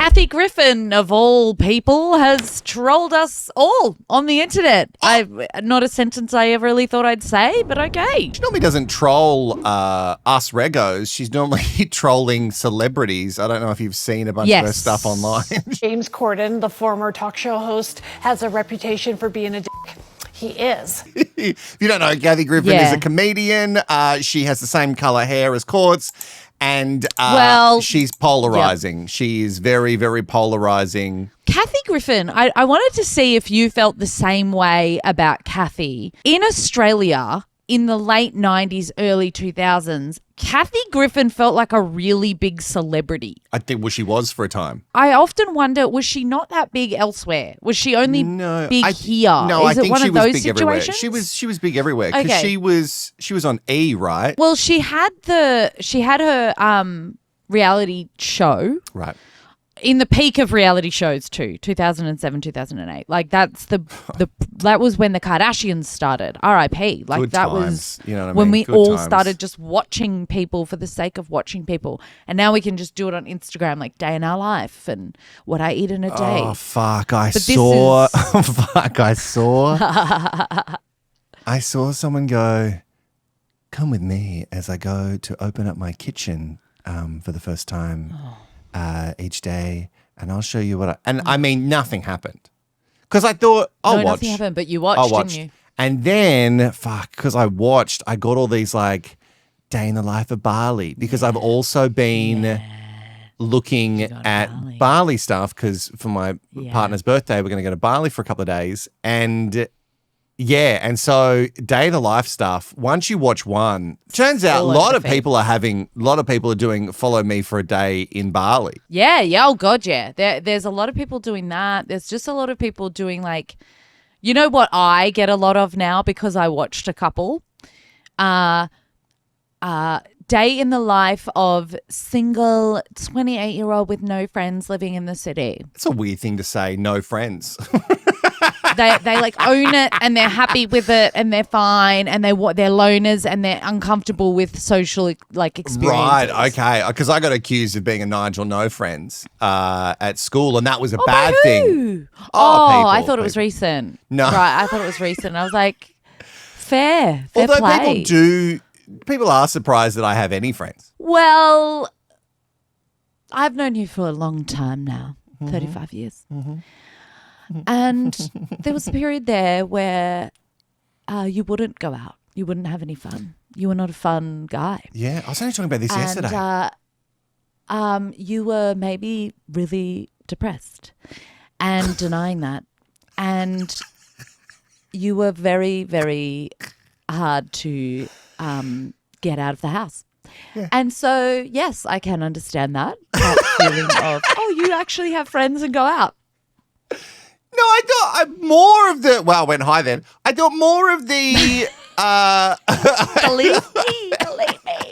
Kathy Griffin, of all people, has trolled us all on the internet. Not a sentence I ever really thought I'd say, but okay. She normally doesn't troll us regos. She's normally trolling celebrities. I don't know if you've seen a bunch of her stuff online. James Corden, the former talk show host, has a reputation for being a dick. He is. If you don't know, Kathy Griffin is a comedian. She has the same colour hair as Courts. And she's polarizing. Yep. She is very, very polarizing. Kathy Griffin, I wanted to see if you felt the same way about Kathy. In Australia, in the late 90s, early 2000s, Kathy Griffin felt like a really big celebrity. I think she was for a time. I often wonder, was she not that big elsewhere? Was she only big here? No, Is I it think one she of was those big situations? everywhere. She was big everywhere because she was on E, right? Well, she had her reality show. Right. In the peak of reality shows too, 2007, 2008. Like that was when the Kardashians started. R.I.P. Like Good that times. was You know what I when mean? we Good all times. started just watching people for the sake of watching people. And now we can just do it on Instagram, like day in our life and what I eat in a day. Oh fuck! I saw someone go, "Come with me as I go to open up my kitchen for the first time." Each day, and I'll show you what I mean, nothing happened. Because I thought, I'll watch. Nothing happened, but you watched, didn't you? And then, because I watched, I got all these like day in the life of Bali because I've also been looking at Bali stuff because for my partner's birthday, we're going to go to Bali for a couple of days. And and so day in the life stuff, once you watch one, turns out a lot of people are doing follow me for a day in Bali. Yeah, oh God, yeah. There's a lot of people doing that. There's just a lot of people doing like, you know what I get a lot of now because I watched a couple? Day in the life of single 28-year-old with no friends living in the city. It's a weird thing to say, no friends. They like own it and they're happy with it and they're fine and they're loners and they're uncomfortable with social like experiences. Right, okay. Because I got accused of being a Nigel no friends at school and that was a bad thing. I thought it was recent. No. Right, I thought it was recent. I was like, fair Although play. people are surprised that I have any friends. Well, I've known you for a long time now, 35 years. Mm-hmm. And there was a period there where you wouldn't go out. You wouldn't have any fun. You were not a fun guy. Yeah, I was only talking about this yesterday. You were maybe really depressed and denying that. And you were very, very hard to get out of the house. Yeah. And so, yes, I can understand that feeling of, you actually have friends and go out. No, I thought more of the... Well, I went high then. I thought more of the... Believe me.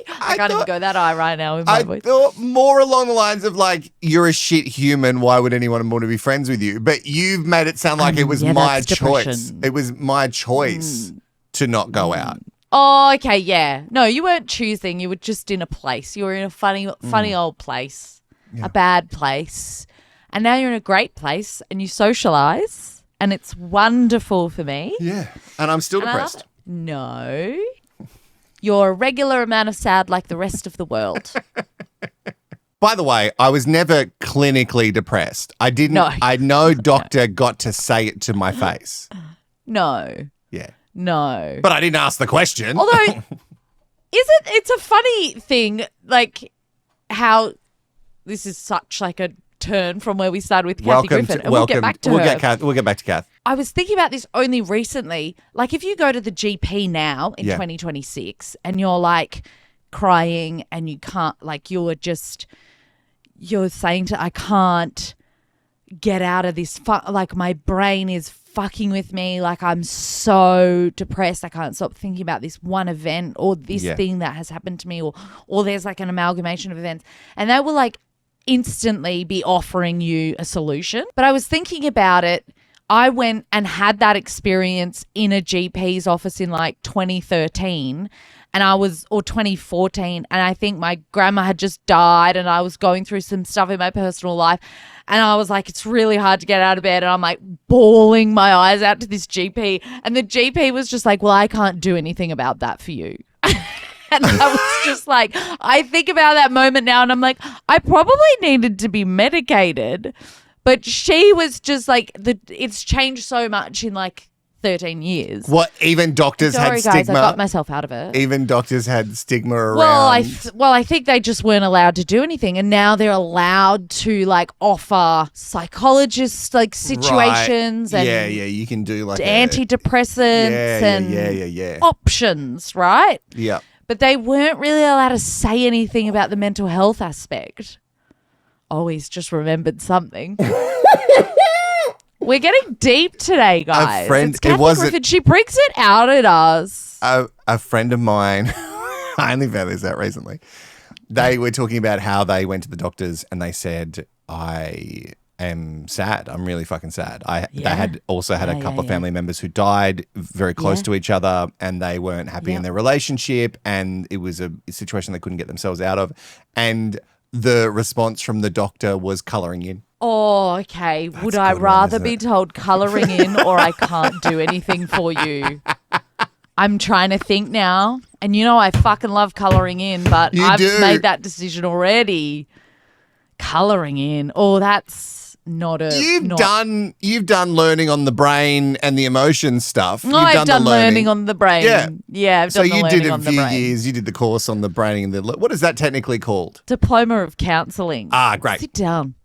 I can't even go that high right now in my voice. I thought more along the lines of like, you're a shit human. Why would anyone want to be friends with you? But you've made it sound like it was my choice. It was my choice to not go out. Oh, okay, yeah. No, you weren't choosing. You were just in a place. You were in a funny old place, a bad place. And now you're in a great place and you socialise and it's wonderful for me. Yeah. And I'm still depressed. No. You're a regular amount of sad like the rest of the world. By the way, I was never clinically depressed. I didn't. No doctor got to say it to my face. No. Yeah. No. But I didn't ask the question. Although, it's a funny thing, like how this is such like a turn from where we started with Kathy Griffin. And we'll get back to her. We'll get back to Kath. I was thinking about this only recently. Like if you go to the GP now in 2026 and you're like crying and you can't, like you're saying I can't get out of this, like my brain is fucking with me. Like I'm so depressed. I can't stop thinking about this one event or this thing that has happened to me or there's like an amalgamation of events. And they will like instantly be offering you a solution. But I was thinking about it. I went and had that experience in a GP's office in like 2013 or 2014, and I think my grandma had just died, and I was going through some stuff in my personal life, and I was like, it's really hard to get out of bed, and I'm like bawling my eyes out to this GP, and the GP was just like, well, I can't do anything about that for you. And I was just like, I think about that moment now, and I'm like, I probably needed to be medicated, but she was just like, it's changed so much in like 13 years. What, even doctors had stigma? Guys, I got myself out of it. Even doctors had stigma around. Well, I think they just weren't allowed to do anything, and now they're allowed to like offer psychologists like situations and you can do like antidepressants and options, right? Yeah. But they weren't really allowed to say anything about the mental health aspect. Always just remembered something. We're getting deep today, guys. It's Kathy Griffin. She brings it out at us. A friend of mine, I only found this out recently. They were talking about how they went to the doctors and they said, I am sad. I'm really fucking sad. They had also had a couple of family members who died very close to each other, and they weren't happy in their relationship, and it was a situation they couldn't get themselves out of. And the response from the doctor was colouring in. Oh, okay. Would I rather be told colouring in or I can't do anything for you? I'm trying to think now. And you know I fucking love colouring in, but I've made that decision already. Colouring in. Oh, that's not a... You've done learning on the brain and the emotion stuff. I've done learning on the brain. Yeah, I've done the learning on the brain. So you did a few years, you did the course on the brain. What is that technically called? Diploma of Counselling. Ah, great. Sit down.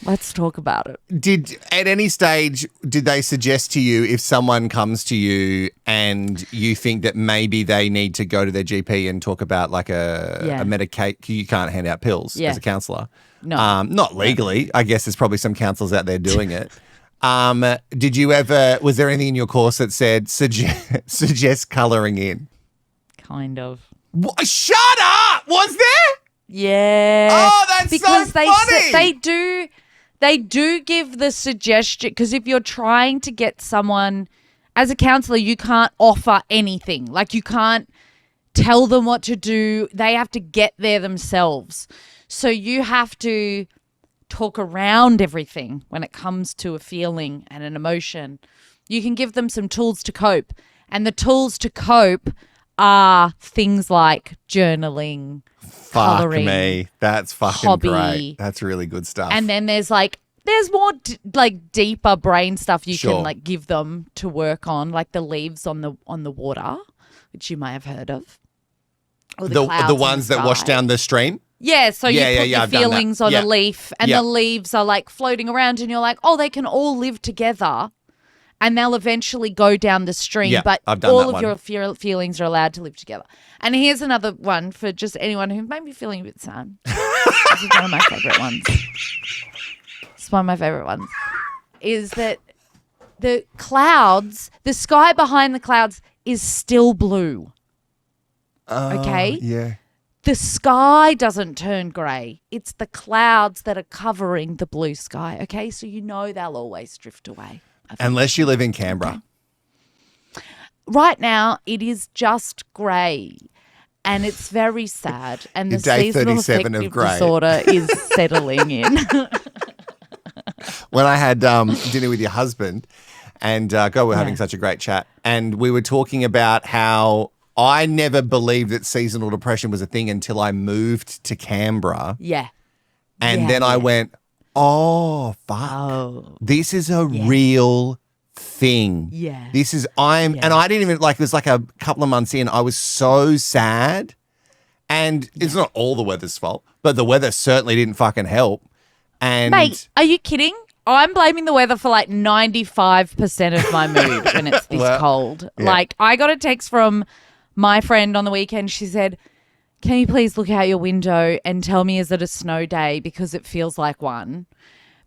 Let's talk about it. At any stage, did they suggest to you if someone comes to you and you think that maybe they need to go to their GP and talk about like a medicate, you can't hand out pills as a counsellor? No. Not legally. I guess there's probably some counsellors out there doing it. Did you ever, was there anything in your course that said suggest colouring in? Kind of. What? Shut up! Was there? Yeah. Oh, that's because so funny. They do give the suggestion, because if you're trying to get someone, as a counsellor, you can't offer anything. Like you can't tell them what to do. They have to get there themselves. So you have to talk around everything when it comes to a feeling and an emotion. You can give them some tools to cope. And the tools to cope are things like journaling, colouring. Fuck me. That's fucking hobby. Great. That's really good stuff. And then there's more deeper brain stuff you can like give them to work on, like the leaves on the water, which you may have heard of. Or the ones that wash down the stream? Yeah, so you put your feelings on a leaf, and the leaves are like floating around, and you're like, oh, they can all live together. And they'll eventually go down the stream, but all of your feelings are allowed to live together. And here's another one for just anyone who may be feeling a bit sad. This is one of my favourite ones. It's one of my favourite ones. Is that the clouds, the sky behind the clouds is still blue. Okay? Yeah. The sky doesn't turn grey. It's the clouds that are covering the blue sky. Okay? So you know they'll always drift away. Unless you live in Canberra. Okay. Right now, it is just grey, and it's very sad. And the seasonal affective disorder is settling in. When I had dinner with your husband, and we're having such a great chat, and we were talking about how I never believed that seasonal depression was a thing until I moved to Canberra. Yeah. And then I went, oh, fuck. Oh. This is a real thing. Yeah. And I didn't even, it was like a couple of months in, I was so sad. And it's not all the weather's fault, but the weather certainly didn't fucking help. And mate, are you kidding? I'm blaming the weather for 95% of my mood when it's this cold. Yeah. I got a text from my friend on the weekend. She said, can you please look out your window and tell me, is it a snow day? Because it feels like one.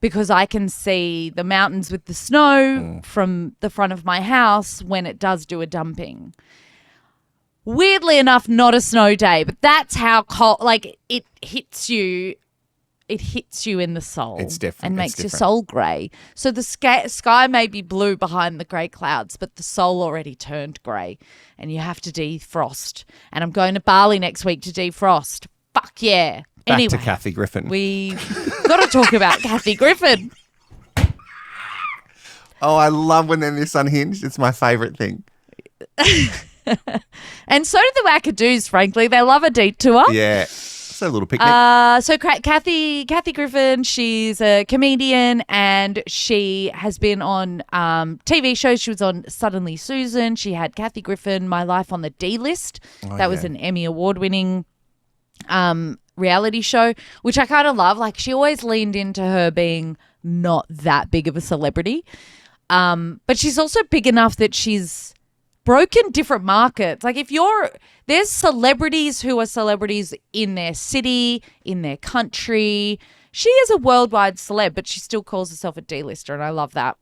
Because I can see the mountains with the snow from the front of my house when it does do a dumping. Weirdly enough, not a snow day, but that's how cold, it hits you it hits you in the soul. It's different. And It's makes your different. soul grey. So the sky may be blue behind the grey clouds, but the soul already turned grey and you have to defrost. And I'm going to Bali next week to defrost. Fuck yeah. Back to Kathy Griffin. We've got to talk about Kathy Griffin. Oh, I love when they're this unhinged. It's my favourite thing. And so do the wackadoos, frankly. They love a detour. Yeah. It's a little picnic. So Kathy Griffin, she's a comedian and she has been on TV shows. She was on Suddenly Susan. She had Kathy Griffin, My Life on the D-List. That was an Emmy Award-winning reality show, which I kind of love. Like, she always leaned into her being not that big of a celebrity. But she's also big enough that she's broken different markets. Like, there's celebrities who are celebrities in their city, in their country. She is a worldwide celeb, but she still calls herself a D-lister, and I love that.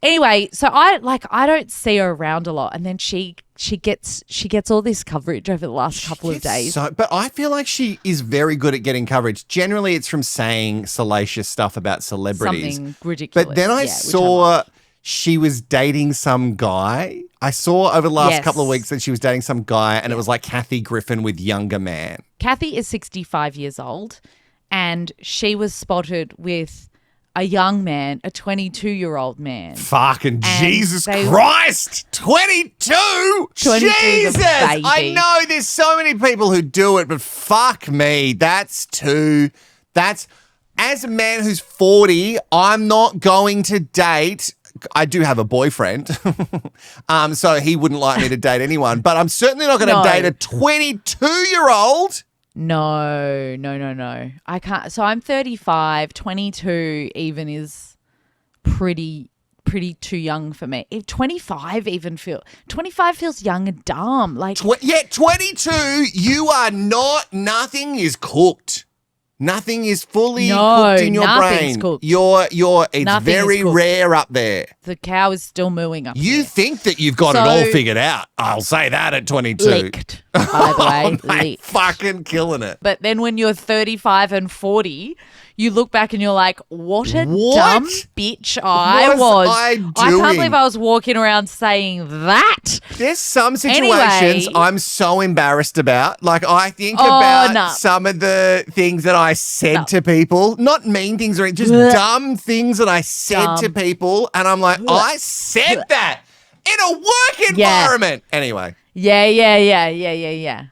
Anyway, so I don't see her around a lot, and then she gets all this coverage over the last couple of days. But I feel like she is very good at getting coverage. Generally, it's from saying salacious stuff about celebrities. Something ridiculous. But then I saw she was dating some guy. I saw over the last couple of weeks that she was dating some guy, and it was like Kathy Griffin with younger man. Kathy is 65 years old, and she was spotted with a young man, a 22-year-old man. Fucking Jesus Christ! 22? 22 Jesus! baby. I know there's so many people who do it, but fuck me. That's as a man who's 40, I'm not going to date. I do have a boyfriend, so he wouldn't like me to date anyone, but I'm certainly not going to date a 22-year-old. No. I can't. So I'm 35. 22 even is pretty too young for me. If 25 feels young and dumb. Like 22. You are not. Nothing is cooked. Nothing is fully cooked in your brain. Cooked. It's Nothing very rare up there. The cow is still mooing up You there. think that you've got it all figured out. I'll say that at 22. Leaked, by the way. Mate, fucking killing it. But then when you're 35 and 40, you look back and you're like, what a dumb bitch I was. I can't believe I was walking around saying that. There's some situations I'm so embarrassed about. Like, I think about some of the things that I said to people. Not mean things, or just dumb things that I said to people. And I'm like, I said that in a work environment. Anyway. Yeah.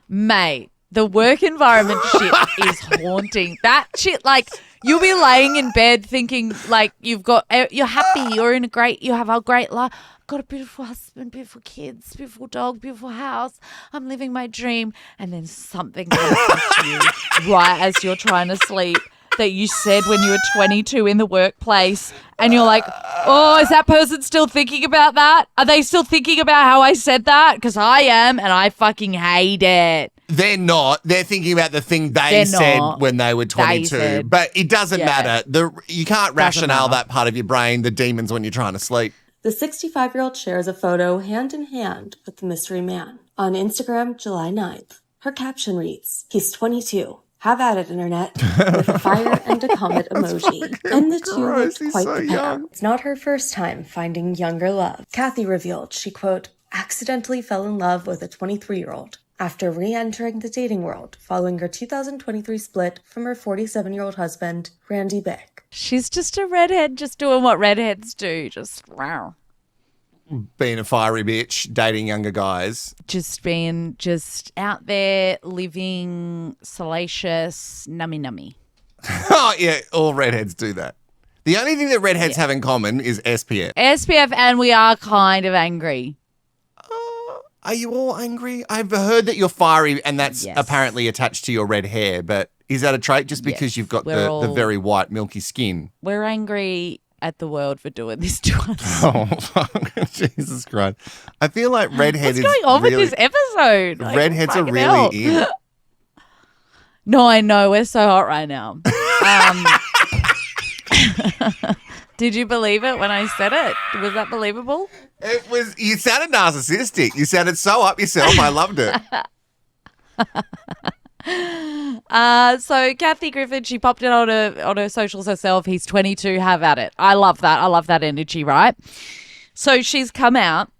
Mate. The work environment shit is haunting. That shit, like, you'll be laying in bed thinking, like, you're happy, you have a great life. Got a beautiful husband, beautiful kids, beautiful dog, beautiful house. I'm living my dream. And then something comes to you right as you're trying to sleep that you said when you were 22 in the workplace. And you're like, oh, is that person still thinking about that? Are they still thinking about how I said that? Because I am, and I fucking hate it. They're not. They're thinking about the thing they said when they were 22. But it doesn't matter. You can't rationale that part of your brain, the demons, when you're trying to sleep. The 65-year-old shares a photo hand in hand with the mystery man. On Instagram, July 9th. Her caption reads, "He's 22. Have at it, internet," with a fire and a comet emoji. And the two looked quite the pair. It's not her first time finding younger love. Kathy revealed she, quote, accidentally fell in love with a 23-year-old after re-entering the dating world following her 2023 split from her 47-year-old husband, Randy Bick. She's just a redhead, just doing what redheads do. Just wow. Being a fiery bitch, dating younger guys. Just being out there, living salacious, nummy. Oh, yeah, all redheads do that. The only thing that redheads have in common is SPF. SPF, and we are kind of angry. Are you all angry? I've heard that you're fiery, and that's apparently attached to your red hair, but is that a trait just because you've got the very white, milky skin? We're angry at the world for doing this to us. Oh, fuck. Jesus Christ. I feel like redhead is What's going on with this episode? Like, redheads are really in. No, I know. We're so hot right now. Did you believe it when I said it? Was that believable? It was. You sounded narcissistic. You sounded so up yourself. I loved it. So Kathy Griffin, she popped it on her socials herself. He's 22. Have at it. I love that. I love that energy, right? So she's come out,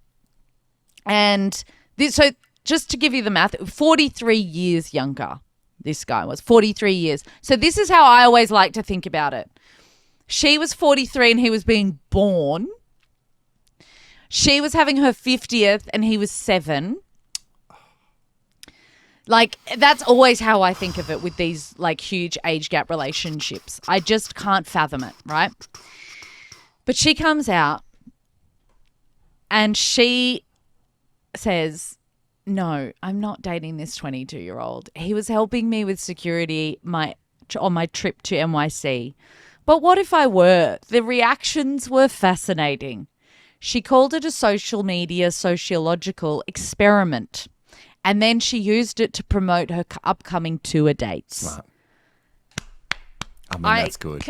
and so just to give you the math, 43 years younger. This guy was 43 years. So this is how I always like to think about it. She was 43 and he was being born. She was having her 50th and he was 7. Like, that's always how I think of it with these, like, huge age gap relationships. I just can't fathom it, right? But she comes out and she says, no, I'm not dating this 22-year-old. He was helping me with security on my trip to NYC. But what if I were? The reactions were fascinating. She called it a social media sociological experiment. And then she used it to promote her upcoming tour dates. Smart. I mean, that's good.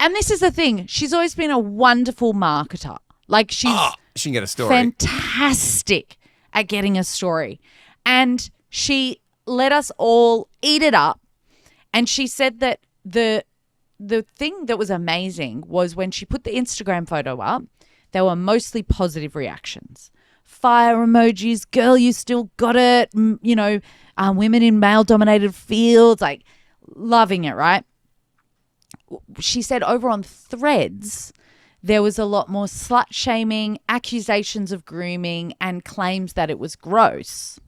And this is the thing. She's always been a wonderful marketer. Like, she can get a story. Fantastic at getting a story. And she let us all eat it up. And she said that the thing that was amazing was when she put the Instagram photo up, there were mostly positive reactions. Fire emojis, girl, you still got it, women in male-dominated fields, like, loving it, right? She said over on Threads, there was a lot more slut-shaming, accusations of grooming, and claims that it was gross.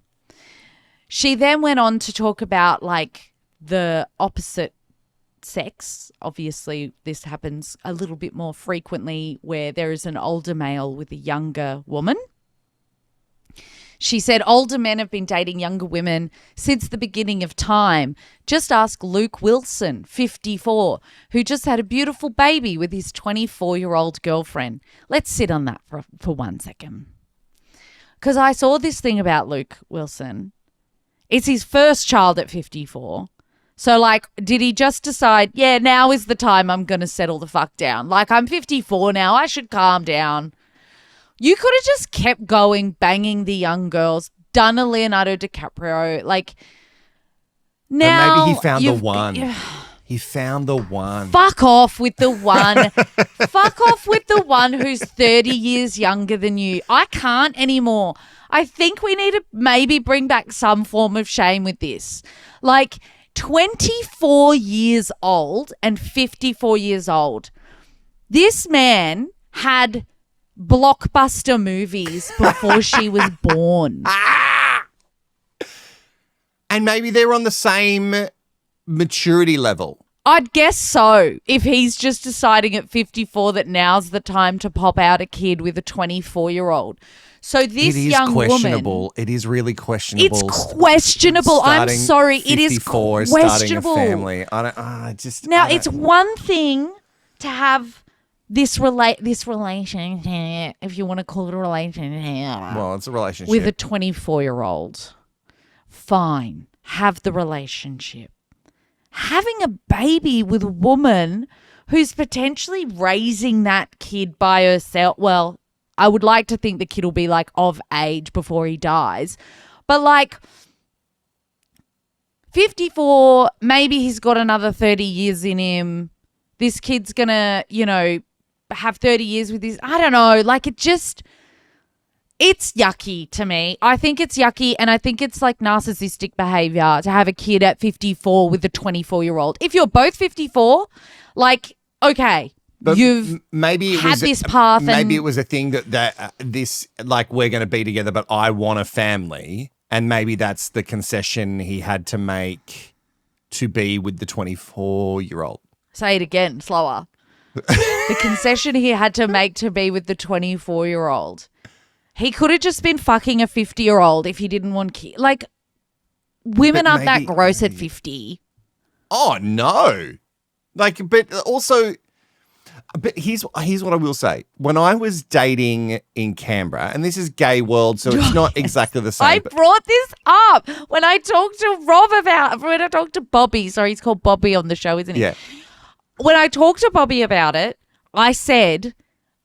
She then went on to talk about, like, the opposite sex. Obviously, this happens a little bit more frequently where there is an older male with a younger woman. She said older men have been dating younger women since the beginning of time. Just ask Luke Wilson, 54, who just had a beautiful baby with his 24-year-old girlfriend. Let's sit on that for 1 second. Because I saw this thing about Luke Wilson. It's his first child at 54. So, like, did he just decide, yeah, now is the time I'm going to settle the fuck down? Like, I'm 54 now. I should calm down. You could have just kept going, banging the young girls, done a Leonardo DiCaprio. Like, now. But maybe he found the one. He found the one. Fuck off with the one. Fuck off with the one who's 30 years younger than you. I can't anymore. I think we need to maybe bring back some form of shame with this. Like, 24 years old and 54 years old. This man had blockbuster movies before she was born. And maybe they're on the same maturity level. I'd guess so. If he's just deciding at 54 that now's the time to pop out a kid with a 24-year-old. So this young woman, it is really questionable. It's questionable. I'm sorry. It is questionable. Starting a family. It's one thing to have this relationship, if you want to call it a relationship. Well, it's a relationship. With a 24-year-old. Fine. Have the relationship. Having a baby with a woman who's potentially raising that kid by herself. Well, I would like to think the kid will be, like, of age before he dies. But, like, 54, maybe he's got another 30 years in him. This kid's going to, have 30 years with this. I don't know. Like, it's yucky to me. I think it's yucky, and I think it's, like, narcissistic behavior to have a kid at 54 with a 24-year-old. If you're both 54, like, okay. But you've maybe it had was this path. Maybe it was a thing that this, like, we're going to be together, but I want a family. And maybe that's the concession he had to make to be with the 24-year-old. Say it again, slower. The concession he had to make to be with the 24-year-old. He could have just been fucking a 50-year-old if he didn't want kids. Like, women aren't that gross at 50. Oh, no. Like, but also... But here's what I will say. When I was dating in Canberra, and this is gay world, so it's not exactly the same. I brought this up when I talked to Bobby. Sorry, he's called Bobby on the show, isn't he? Yeah. When I talked to Bobby about it, I said,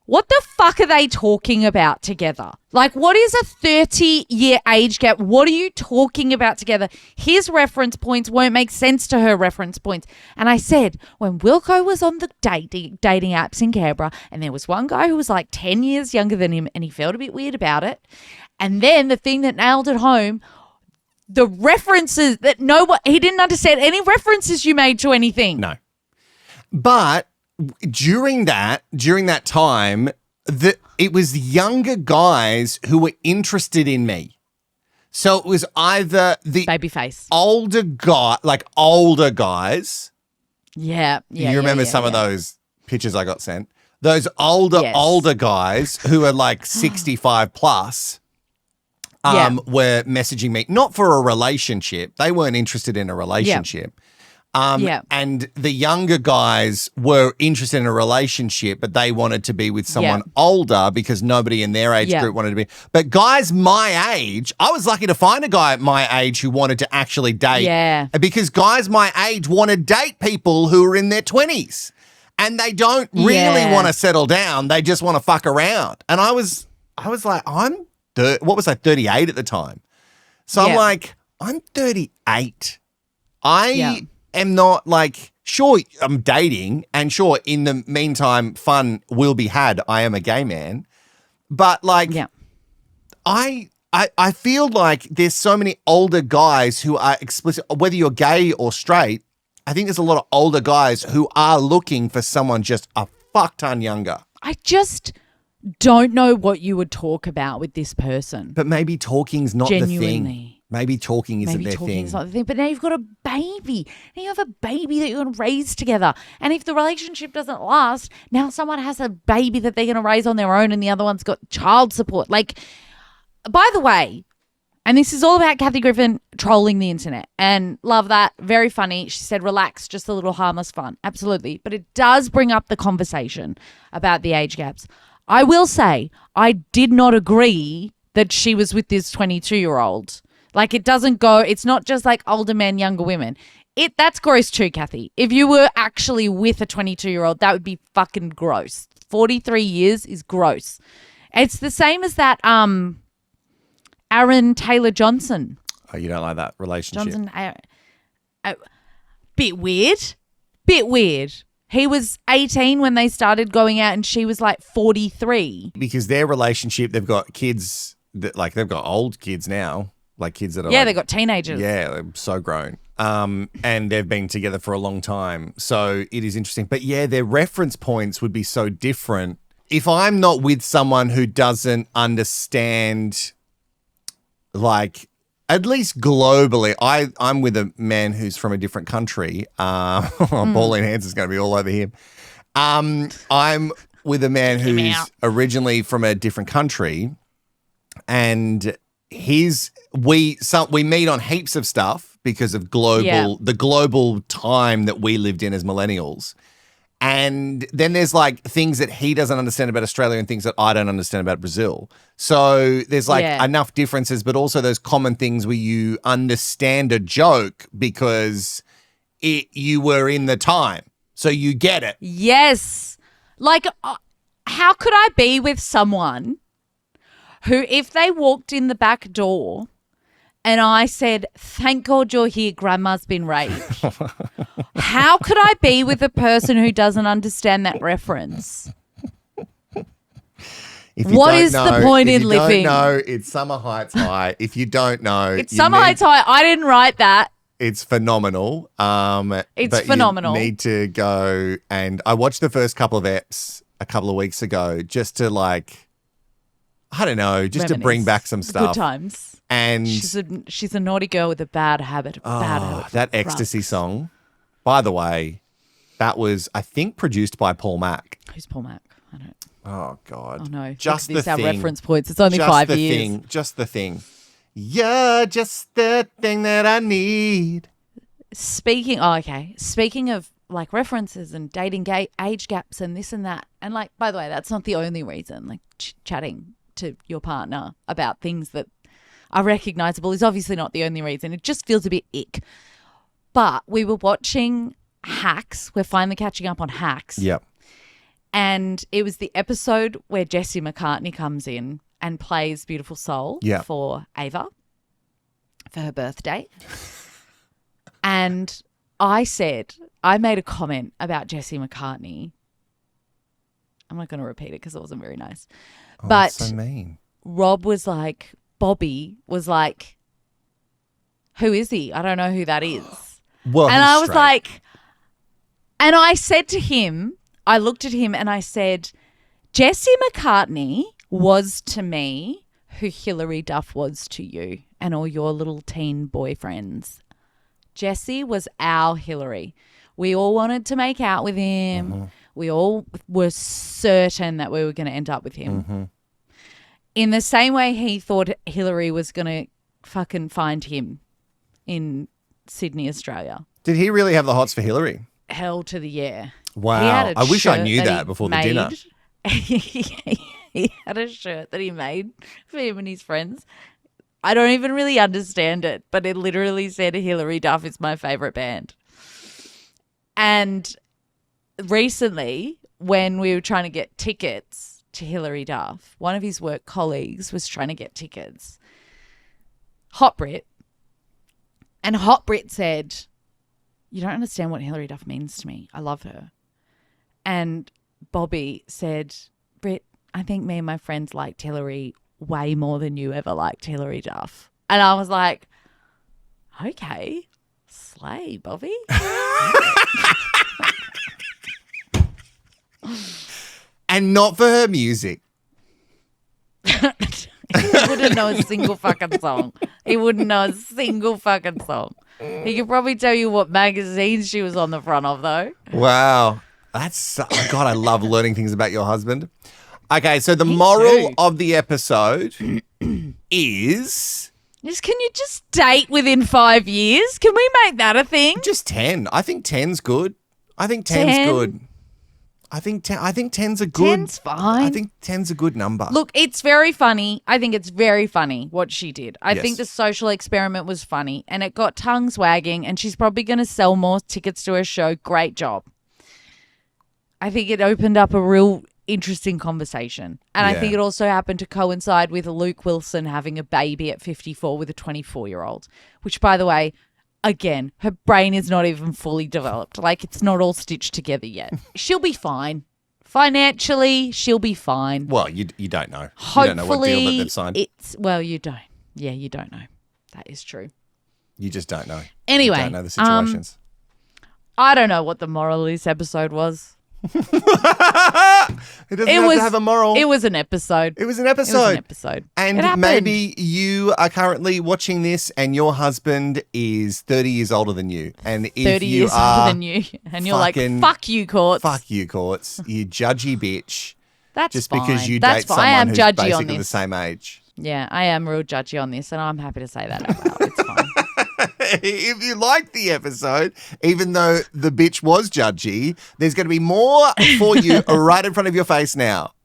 What the fuck are they talking about together? Like, what is a 30-year age gap? What are you talking about together? His reference points won't make sense to her reference points. And I said, when Wilco was on the dating apps in Canberra, and there was one guy who was like 10 years younger than him, and he felt a bit weird about it. And then the thing that nailed it home, the references that he didn't understand any references you made to anything. No. But during that time, it was younger guys who were interested in me. So it was either the baby face, older guys. Yeah. You remember some of those pictures I got sent? Those older guys who are like 65 plus were messaging me, not for a relationship. They weren't interested in a relationship. And the younger guys were interested in a relationship, but they wanted to be with someone older because nobody in their age group wanted to be. But guys my age, I was lucky to find a guy at my age who wanted to actually date. Yeah. Because guys my age want to date people who are in their 20s. And they don't really want to settle down. They just want to fuck around. And I was like, what was I, 38 at the time? So I'm like, I'm 38. I am not like, sure, I'm dating, and sure, in the meantime, fun will be had. I am a gay man. But like, I feel like there's so many older guys who are explicit, whether you're gay or straight. I think there's a lot of older guys who are looking for someone just a fuck ton younger. I just don't know what you would talk about with this person. But maybe talking's not the thing. Maybe talking isn't their thing. Maybe talking's not the thing. But now you've got a baby. Now you have a baby that you're going to raise together. And if the relationship doesn't last, now someone has a baby that they're going to raise on their own and the other one's got child support. Like, by the way, and this is all about Kathy Griffin trolling the internet, and love that. Very funny. She said, relax, just a little harmless fun. Absolutely. But it does bring up the conversation about the age gaps. I will say I did not agree that she was with this 22-year-old. Like, it doesn't go, it's not just like older men, younger women. That's gross too, Kathy. If you were actually with a 22-year-old, that would be fucking gross. 43 years is gross. It's the same as that Aaron Taylor Johnson. Oh, you don't like that relationship? Bit weird. He was 18 when they started going out and she was like 43. Because their relationship, they've got kids, they've got old kids now. Like kids that are they've got teenagers. Yeah, they're so grown. And they've been together for a long time. So it is interesting. But yeah, their reference points would be so different. If I'm not with someone who doesn't understand, like, at least globally, I'm with a man who's from a different country. Pauline Hanson's going to be all over him. I'm with a man who's originally from a different country, and we meet on heaps of stuff because of the global time that we lived in as millennials. And then there's like things that he doesn't understand about Australia and things that I don't understand about Brazil. So there's like enough differences, but also those common things where you understand a joke because you were in the time. So you get it. Yes. Like, how could I be with someone who, if they walked in the back door and I said, thank God you're here, Grandma's been raped. How could I be with a person who doesn't understand that reference? What is the point in living? If you don't know, it's Summer Heights High. If you don't know. It's Summer Heights High. I didn't write that. It's phenomenal. It's phenomenal. You need to go, and I watched the first couple of eps a couple of weeks ago just to like, I don't know, just to bring back some stuff. Good times. And she's a naughty girl with a bad habit. That Ecstasy song, by the way, that was, I think, produced by Paul Mac. Who's Paul Mac? I don't. Oh God. Oh no. Just the thing. Our reference points. It's only 5 years. Just the thing. Yeah, just the thing that I need. Speaking of like references and dating age gaps and this and that, and like, by the way, that's not the only reason. Like chatting to your partner about things that are recognizable is obviously not the only reason. It just feels a bit ick. But we were watching Hacks. We're finally catching up on Hacks. Yep. And it was the episode where Jesse McCartney comes in and plays Beautiful Soul for Ava for her birthday. And I made a comment about Jesse McCartney. I'm not going to repeat it because it wasn't very nice. Oh, but that's so mean. Bobby was like, who is he? I don't know who that is. Well, and I was straight. like, and I said to him, I looked at him and I said, Jesse McCartney was to me who Hilary Duff was to you and all your little teen boyfriends. Jesse was our Hilary. We all wanted to make out with him. Mm-hmm. We all were certain that we were going to end up with him. Mm-hmm. In the same way he thought Hilary was going to fucking find him in Sydney, Australia. Did he really have the hots for Hillary? Hell to the yeah. Wow. I wish I knew that before the dinner. He had a shirt that he made for him and his friends. I don't even really understand it, but it literally said Hilary Duff is my favourite band. And recently, when we were trying to get tickets to Hilary Duff, one of his work colleagues was trying to get tickets. Hot Brit. And Hot Brit said, you don't understand what Hilary Duff means to me. I love her. And Bobby said, Brit, I think me and my friends liked Hilary way more than you ever liked Hilary Duff. And I was like, okay, slay, Bobby. And not for her music. He wouldn't know a single fucking song. He wouldn't know a single fucking song. He could probably tell you what magazines she was on the front of, though. Wow. Oh God, I love learning things about your husband. Okay, so the moral of the episode is... Can you just date within 5 years? Can we make that a thing? Just 10. I think 10's good. I think 10's good. I think 10's a good... 10's fine. I think 10's a good number. Look, it's very funny. I think it's very funny what she did. I Yes. think the social experiment was funny and it got tongues wagging and she's probably going to sell more tickets to her show. Great job. I think it opened up a real interesting conversation. And I Yeah. think it also happened to coincide with Luke Wilson having a baby at 54 with a 24-year-old, which, by the way, again, her brain is not even fully developed. Like, it's not all stitched together yet. She'll be fine. Financially, she'll be fine. Well, you don't know. Hopefully, you don't know what deal that they've signed. You don't. Yeah, you don't know. That is true. You just don't know. Anyway, You don't know the situations. I don't know what the moral of this episode was. It doesn't have to have a moral. It was an episode. It was an episode. It happened. And maybe you are currently watching this and your husband is 30 years older than you. And if 30 you years are older than you. And you're like, fuck you, Courts. Fuck you, Courts. You judgy bitch. That's just fine. because you That's date fine. I someone am who's judgy on basically the this. same age. Yeah, I am real judgy on this, and I'm happy to say that out loud. It's fine. If you liked the episode, even though the bitch was judgy, there's going to be more for you right in front of your face now.